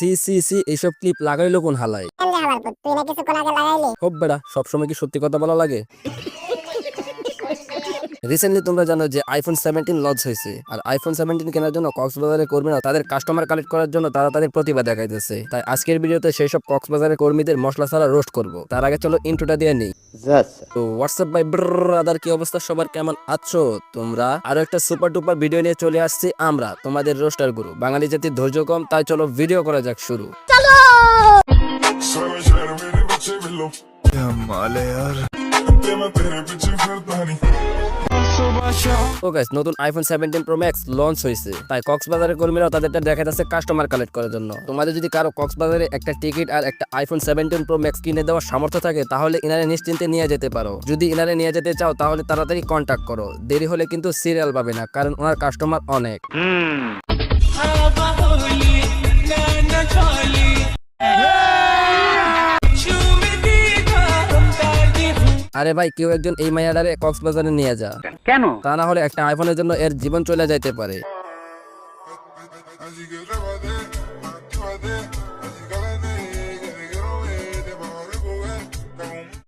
C C C এইসব clip লাগাইলো কোন হালাই? তুই না কিছুক্ষণ আগে লাগাইলি। হোপ বেড়া, সবসময় কি সত্যি কথা বলা লাগে? রিসেন্টলি তোমরা জানো যে আইফোন 17 লঞ্চ হয়েছে, আর আইফোন 17 কেনার জন্য কক্সবাজারের কর্মীরা তাদের কাস্টমার কালেক্ট করার জন্য তারা তাদের প্রতিভা দেখাইতেছে। তাই আজকের ভিডিওতে সেই সব কক্সবাজারের কর্মীদের মশলা ছাড়া রোস্ট করব। তার আগে চলো ইন্ট্রোটা দিয়ে নেই। তো হোয়াটসঅ্যাপ বাই ব্রাদার, কি অবস্থা সবার, কেমন আছো তোমরা? আরো একটা সুপার টুপার ভিডিও নিয়ে চলে আসছি আমরা, তোমাদের রোস্টার গুরু। বাঙালি জাতির ধৈর্য কম, তাই চলো ভিডিও করা যাক শুরু। তো গাইস, নতুন আইফোন 17 প্রো ম্যাক্স লঞ্চ হয়েছে, তাই কক্সবাজারের কর্মীরা তাদেরটা দেখাইতেছে কাস্টমার কালেক্ট করার জন্য। তোমাদের যদি কারো কক্সবাজারে একটা টিকিট আর একটা আইফোন 17 প্রো ম্যাক্স কিনে দেওয়ার সামর্থ্য থাকে, তাহলে ইনারে নিশ্চিন্তে নিয়ে যেতে পারো। যদি ইনারে নিয়ে যেতে চাও তাহলে তাড়াতাড়ি কন্ট্যাক্ট করো, দেরি হলে কিন্তু সিরিয়াল পাবে না, কারণ ওনার কাস্টমার অনেক। আরে ভাই, কেউ একজন এই মাইয়াডারে কক্সবাজারে নিয়ে যা। কেন? তা না হলে একটা আইফোনের জন্য এর জীবন চলে যাইতে পারে।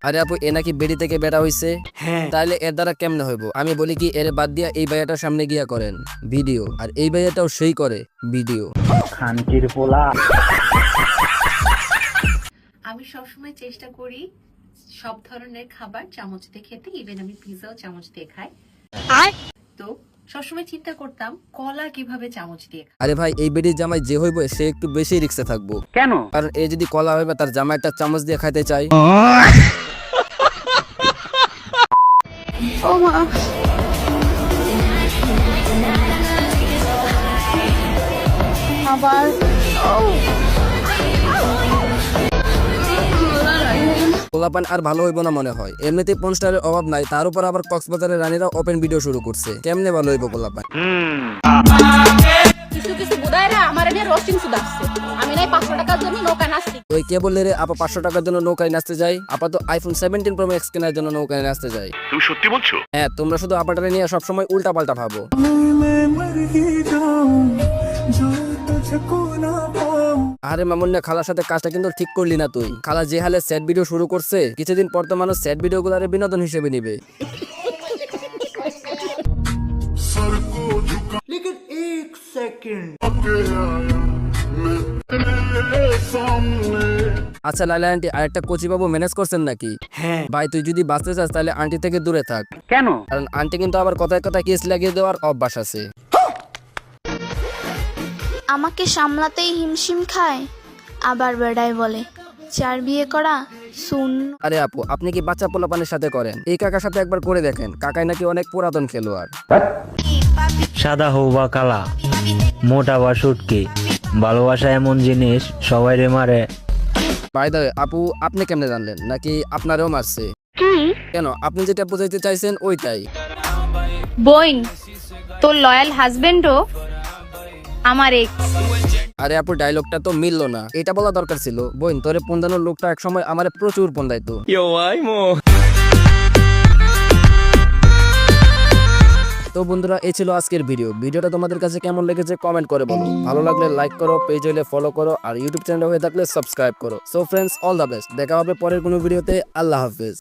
আরে আপু, এ নাকি বেড়ি থেকে বেড়া হইছে। হ্যাঁ। তাহলে এর দ্বারা কেমনে হইব? আমি বলি কি, এর বাদ দিয়া এই ভাইয়াটার সামনে গিয়া করেন ভিডিও, আর এই ভাইয়াটাও সেই করে ভিডিও। খানকির পোলা। আমি সবসময় চেষ্টা করি সব ধরনের খাবার চামচ দিয়ে খেতে, ইভেন আমি পিজাও চামচ দিয়ে খাই। তো সবসময় চিন্তা করতাম কলা কিভাবে চামচ দিয়ে খাই। আরে ভাই, এই বেড়ির জামাই যে হইব সে একটু বেশি রিক্সে থাকবো। কেন? কারণ এ যদি কলা হইবে তার জামাইটা চামচ দিয়ে খাইতে চাই। পোলাপান আর ভালো হইব না মনে হয়। এমনিতেই পনস্টারের অভাব নাই, তার উপর আবার কক্সবাজারের রানীরা ওপেন ভিডিও শুরু করছে। কেমনে ভালো হইব পোলাপান? কিছু বুদাইরা আমার এনে রোস্টিং সুদাচ্ছে। আমি নাই 500 টাকার জন্য নৌকা নাচছি। ওই কে বললে রে আপা 500 টাকার জন্য নৌকায় নাচতে যাই? আপা তো আইফোন 17 প্রো ম্যাক্স কেনার জন্য নৌকায় নাচতে যাই। তুমি সত্যি বলছো? হ্যাঁ, তোমরা শুধু আপাটারে নিয়ে সবসময় উল্টা পাল্টা ভাবো। আরে মামুন্না, খালার সাথে কাজটা কিন্তু ঠিক করলি না তুই। খালা যে হালে স্যাড ভিডিও শুরু করছে, কিছুদিন পর তো মানুষ স্যাড ভিডিও গুলারে বিনোদন হিসেবে নিবে। আচ্ছা লাইলা আন্টি, আরেকটা কোচি বাবু ম্যানেজ করছেন নাকি? হ্যাঁ। ভাই, তুই যদি বাঁচতে চাস তাহলে আন্টি থেকে দূরে থাক। কেন? কারণ আন্টি কিন্তু আবার কথায় কথায় কেস লাগিয়ে দেওয়ার অভ্যাস আছে। আমাকে সামলাতেই হিমশিম খায়, আবার বেড়ায় বলে 4 বিয়ে করা শুন। আরে আপু, আপনি কি বাচ্চা পোলাপানের সাথে করেন? এই কাকার সাথে একবার করে দেখেন, কাকাই নাকি অনেক পুরাতন খেলোয়াড়। সাদা হোক বা কালা, মোটা বা সুটকি, ভালোবাসা এমন জিনিস সবাই রে মারে। বাই দ্য ওয়ে, আপু আপনি কেমনে জানলেন? নাকি আপনারেও মারছে? কেন, আপনি যেটা বুঝাইতে চাইছেন ওইটাই। বোন, তোর লয়াল হাজবেন্ডও আমার এক্স। আরে আপু, ডায়লগটা তো মিললো না, এটা বলা দরকার ছিল। বোন, তোরে পন্দানোর লোকটা একসময় আমারে প্রচুর পন্দাইতো। তো বন্ধুরা, এই ছিল আজকের ভিডিওটা তোমাদের কাছে কেমন লেগেছে কমেন্ট করে বলো। ভালো লাগলে লাইক করো, পেজ হইলে ফলো করো, আর ইউটিউব চ্যানেল হয়ে থাকলে সাবস্ক্রাইব করো। So friends, all the best. দেখা হবে পরের কোনো ভিডিওতে। আল্লাহ হাফেজ।